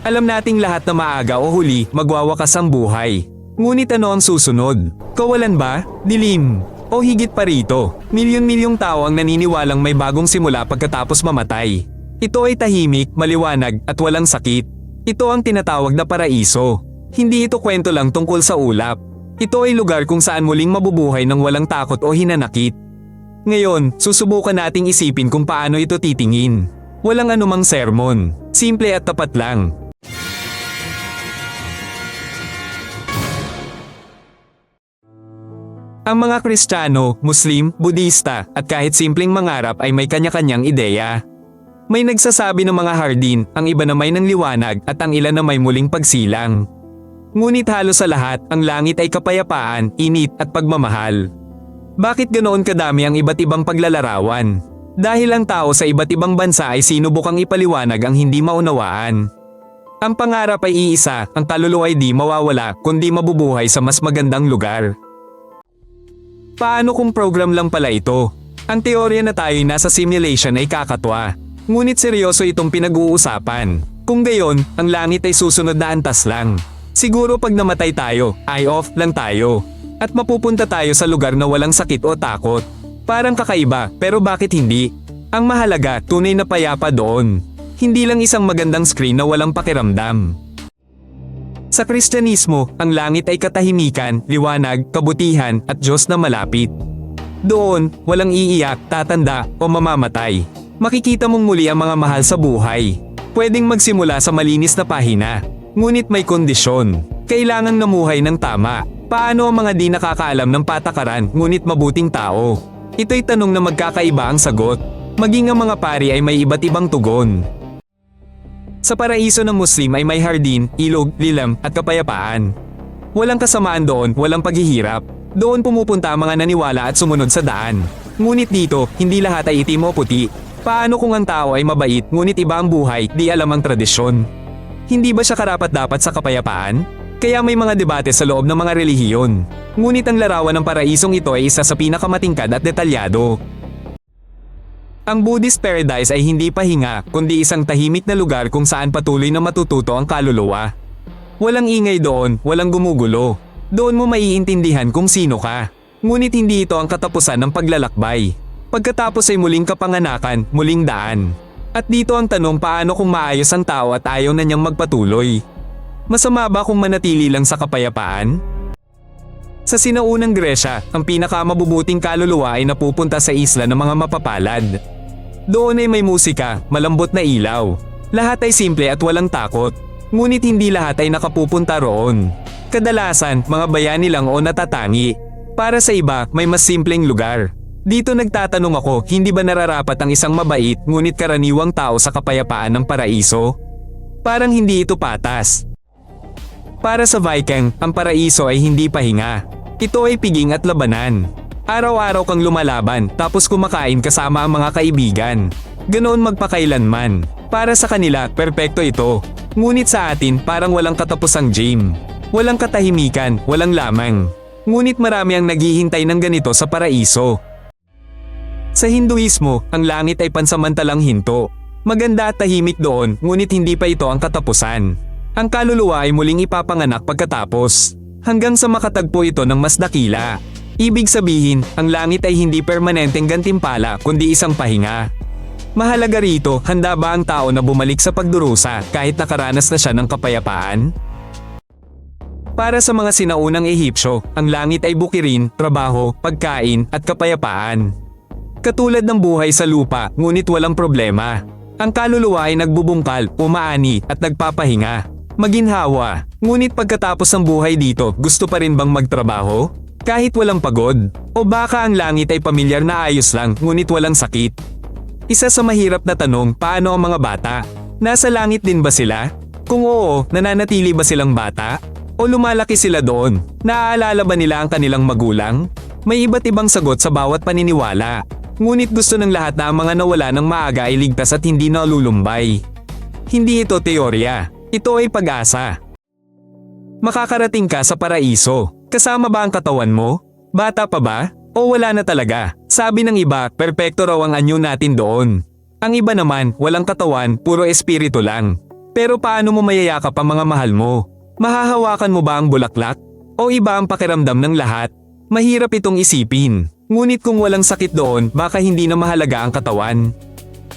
Alam nating lahat na maaga o huli magwawakas ang buhay. Ngunit ano ang susunod? Kawalan ba? Dilim? O higit pa rito, milyon-milyong tao ang naniniwalang may bagong simula pagkatapos mamatay. Ito ay tahimik, maliwanag at walang sakit. Ito ang tinatawag na paraiso. Hindi ito kwento lang tungkol sa ulap. Ito ay lugar kung saan muling mabubuhay ng walang takot o hinanakit. Ngayon, susubukan nating isipin kung paano ito titingin. Walang anumang sermon. Simple at tapat lang. Ang mga Kristiyano, Muslim, Budista at kahit simpleng mangarap ay may kanya-kanyang ideya. May nagsasabi ng mga hardin, ang iba na may ng liwanag at ang ilan na may muling pagsilang. Ngunit halos sa lahat, ang langit ay kapayapaan, init at pagmamahal. Bakit ganoon kadami ang iba't ibang paglalarawan? Dahil ang tao sa iba't ibang bansa ay sinubukang ipaliwanag ang hindi maunawaan. Ang pangarap ay iisa, ang kaluluwa ay di mawawala kundi mabubuhay sa mas magandang lugar. Paano kung program lang pala ito? Ang teorya na tayo'y nasa simulation ay kakatwa. Ngunit seryoso itong pinag-uusapan. Kung gayon, ang langit ay susunod na antas lang. Siguro pag namatay tayo, eye off lang tayo. At mapupunta tayo sa lugar na walang sakit o takot. Parang kakaiba, pero bakit hindi? Ang mahalaga, tunay na payapa doon. Hindi lang isang magandang screen na walang pakiramdam. Sa Kristyanismo, ang langit ay katahimikan, liwanag, kabutihan at Diyos na malapit. Doon, walang iiyak, tatanda o mamamatay. Makikita mong muli ang mga mahal sa buhay. Pwedeng magsimula sa malinis na pahina. Ngunit may kondisyon. Kailangang namuhay ng tama. Paano ang mga di nakakaalam ng patakaran ngunit mabuting tao? Ito'y tanong na magkakaiba ang sagot. Maging ang mga pari ay may iba't ibang tugon. Sa paraiso ng Muslim ay may hardin, ilog, lilam at kapayapaan. Walang kasamaan doon, walang paghihirap. Doon pumupunta ang mga naniwala at sumunod sa daan. Ngunit dito, hindi lahat ay itim o puti. Paano kung ang tao ay mabait ngunit iba ang buhay, di alam ang tradisyon? Hindi ba siya karapat-dapat sa kapayapaan? Kaya may mga debate sa loob ng mga relihiyon. Ngunit ang larawan ng paraisong ito ay isa sa pinakamatingkad at detalyado. Ang Buddhist paradise ay hindi pahinga, kundi isang tahimik na lugar kung saan patuloy na matututo ang kaluluwa. Walang ingay doon, walang gumugulo. Doon mo maiintindihan kung sino ka. Ngunit hindi ito ang katapusan ng paglalakbay. Pagkatapos ay muling kapanganakan, muling daan. At dito ang tanong, paano kung maayos ang tao at ayaw na niyang magpatuloy? Masama ba kung manatili lang sa kapayapaan? Sa sinaunang Gresya, ang pinakamabubuting kaluluwa ay napupunta sa isla ng mga mapapalad. Doon ay may musika, malambot na ilaw. Lahat ay simple at walang takot. Ngunit hindi lahat ay nakapupunta roon. Kadalasan, mga bayani lang o natatangi. Para sa iba, may mas simpleng lugar. Dito nagtatanong ako, hindi ba nararapat ang isang mabait ngunit karaniwang tao sa kapayapaan ng paraiso? Parang hindi ito patas. Para sa Viking, ang paraiso ay hindi pahinga. Ito ay piging at labanan. Araw-araw kang lumalaban tapos kumakain kasama ang mga kaibigan. Ganoon magpakailanman. Para sa kanila, perpekto ito. Ngunit sa atin, parang walang katapusang gym. Walang katahimikan, walang lamang. Ngunit marami ang naghihintay ng ganito sa paraiso. Sa Hinduismo, ang langit ay pansamantalang hinto. Maganda at tahimik doon, ngunit hindi pa ito ang katapusan. Ang kaluluwa ay muling ipapanganak pagkatapos. Hanggang sa makatagpo ito ng mas dakila. Ibig sabihin, ang langit ay hindi permanenteng gantimpala kundi isang pahinga. Mahalaga rito, handa ba ang tao na bumalik sa pagdurusa kahit nakaranas na siya ng kapayapaan? Para sa mga sinaunang Ehipsyo, ang langit ay bukirin, trabaho, pagkain at kapayapaan. Katulad ng buhay sa lupa, ngunit walang problema. Ang kaluluwa ay nagbubungkal, umaani at nagpapahinga. Maginhawa, ngunit pagkatapos ng buhay dito, gusto pa rin bang magtrabaho? Kahit walang pagod, o baka ang langit ay pamilyar na ayos lang ngunit walang sakit. Isa sa mahirap na tanong, paano ang mga bata? Nasa langit din ba sila? Kung oo, nananatili ba silang bata? O lumalaki sila doon? Naaalala ba nila ang kanilang magulang? May iba't ibang sagot sa bawat paniniwala. Ngunit gusto ng lahat na ang mga nawala ng maaga ay ligtas at hindi nalulumbay. Hindi ito teorya, ito ay pag-asa. Makakarating ka sa paraiso. Kasama ba ang katawan mo? Bata pa ba? O wala na talaga? Sabi ng iba, perpekto raw ang anyo natin doon. Ang iba naman, walang katawan, puro espiritu lang. Pero paano mo mayayakap ang mga mahal mo? Mahahawakan mo ba ang bulaklak? O iba ang pakiramdam ng lahat? Mahirap itong isipin. Ngunit kung walang sakit doon, baka hindi na mahalaga ang katawan.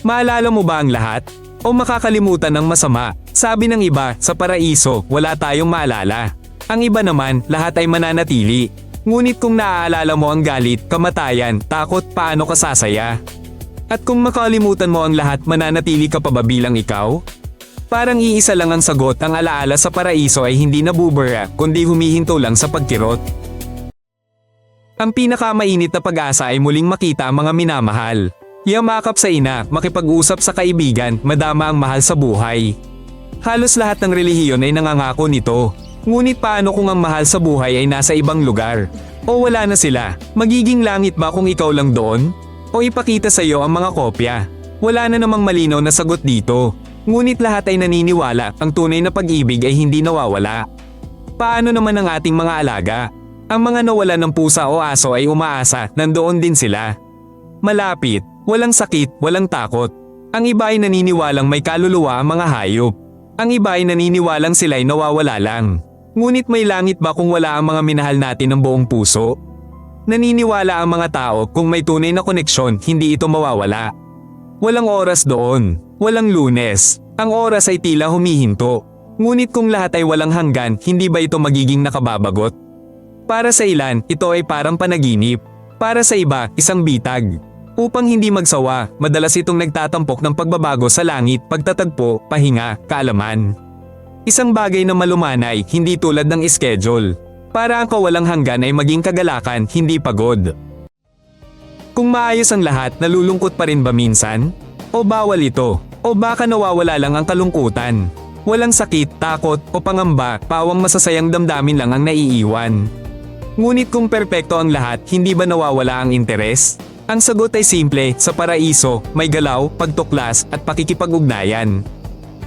Maalala mo ba ang lahat? O makakalimutan ng masama? Sabi ng iba, sa paraiso, wala tayong maalala. Ang iba naman, lahat ay mananatili. Ngunit kung naaalala mo ang galit, kamatayan, takot, paano ka sasaya? At kung makalimutan mo ang lahat, mananatili ka pa ba bilang ikaw? Parang iisa lang ang sagot, ang alaala sa paraiso ay hindi nabubura, kundi humihinto lang sa pagkirot. Ang pinakamainit na pag-asa ay muling makita ang mga minamahal. Yamakap sa ina, makipag-usap sa kaibigan, madama ang mahal sa buhay. Halos lahat ng relihiyon ay nangangako nito. Ngunit paano kung ang mahal sa buhay ay nasa ibang lugar? O wala na sila? Magiging langit ba kung ikaw lang doon? O ipakita sa iyo ang mga kopya? Wala na namang malinaw na sagot dito. Ngunit lahat ay naniniwala, ang tunay na pag-ibig ay hindi nawawala. Paano naman ang ating mga alaga? Ang mga nawalan ng pusa o aso ay umaasa, nandoon din sila. Malapit, walang sakit, walang takot. Ang iba ay naniniwalang may kaluluwa ang mga hayop. Ang iba ay naniniwalang sila'y nawawala lang. Ngunit may langit ba kung wala ang mga minahal natin ng buong puso? Naniniwala ang mga tao kung may tunay na koneksyon, hindi ito mawawala. Walang oras doon, walang Lunes. Ang oras ay tila humihinto. Ngunit kung lahat ay walang hanggan, hindi ba ito magiging nakababagot? Para sa ilan, ito ay parang panaginip. Para sa iba, isang bitag. Upang hindi magsawa, madalas itong nagtatampok ng pagbabago sa langit, pagtatagpo, pahinga, kaalaman. Isang bagay na malumanay, hindi tulad ng schedule. Para ang kawalang hanggan ay maging kagalakan, hindi pagod. Kung maayos ang lahat, nalulungkot pa rin ba minsan? O bawal ito? O baka nawawala lang ang kalungkutan? Walang sakit, takot, o pangamba, pawang masasayang damdamin lang ang naiiwan. Ngunit kung perpekto ang lahat, hindi ba nawawala ang interes? Ang sagot ay simple, sa paraiso, may galaw, pagtuklas, at pakikipag-ugnayan.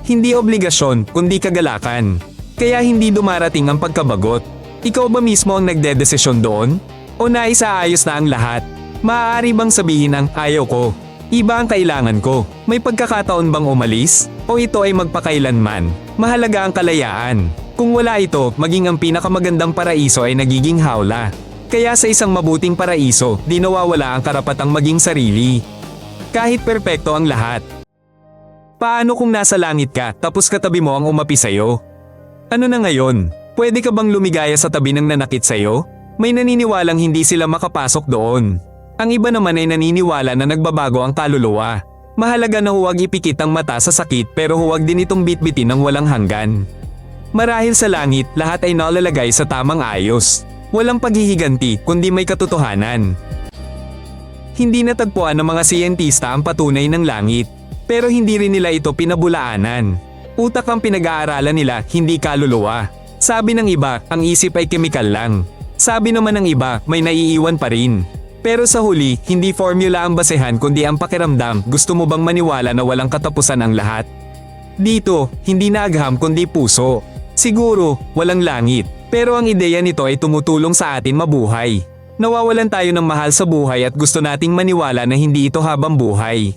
Hindi obligasyon, kundi kagalakan. Kaya hindi dumarating ang pagkabagot. Ikaw ba mismo ang nagdedesisyon doon? O naisaayos na ang lahat? Maaari bang sabihin ang ayaw ko? Iba ang kailangan ko. May pagkakataon bang umalis? O ito ay magpakailanman? Mahalaga ang kalayaan. Kung wala ito, maging ang pinakamagandang paraiso ay nagiging hawla. Kaya sa isang mabuting paraiso, di nawawala ang karapatang maging sarili. Kahit perpekto ang lahat. Paano kung nasa langit ka tapos katabi mo ang umapi sa'yo? Ano na ngayon? Pwede ka bang lumigaya sa tabi ng nanakit sa'yo? May naniniwalang hindi sila makapasok doon. Ang iba naman ay naniniwala na nagbabago ang kaluluwa. Mahalaga na huwag ipikit ang mata sa sakit pero huwag din itong bitbitin ng walang hanggan. Marahil sa langit, lahat ay nalalagay sa tamang ayos. Walang paghihiganti kundi may katotohanan. Hindi natagpuan ng mga siyentista ang patunay ng langit. Pero hindi rin nila ito pinabulaanan. Utak ang pinag-aaralan nila, hindi kaluluwa. Sabi ng iba, ang isip ay kemikal lang. Sabi naman ng iba, may naiiwan pa rin. Pero sa huli, hindi formula ang basehan kundi ang pakiramdam. Gusto mo bang maniwala na walang katapusan ang lahat? Dito, hindi na agham kundi puso. Siguro, walang langit. Pero ang ideya nito ay tumutulong sa atin mabuhay. Nawawalan tayo ng mahal sa buhay at gusto nating maniwala na hindi ito habang buhay.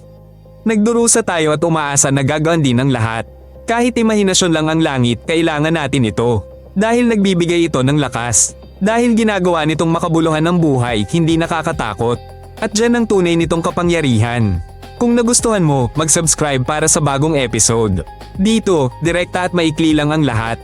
Nagdurusa tayo at umaasa na gagawin din ang lahat. Kahit imahinasyon lang ang langit, kailangan natin ito. Dahil nagbibigay ito ng lakas. Dahil ginagawa nitong makabuluhan ng buhay, hindi nakakatakot. At dyan ang tunay nitong kapangyarihan. Kung nagustuhan mo, mag-subscribe para sa bagong episode. Dito, direkta at maikli lang ang lahat.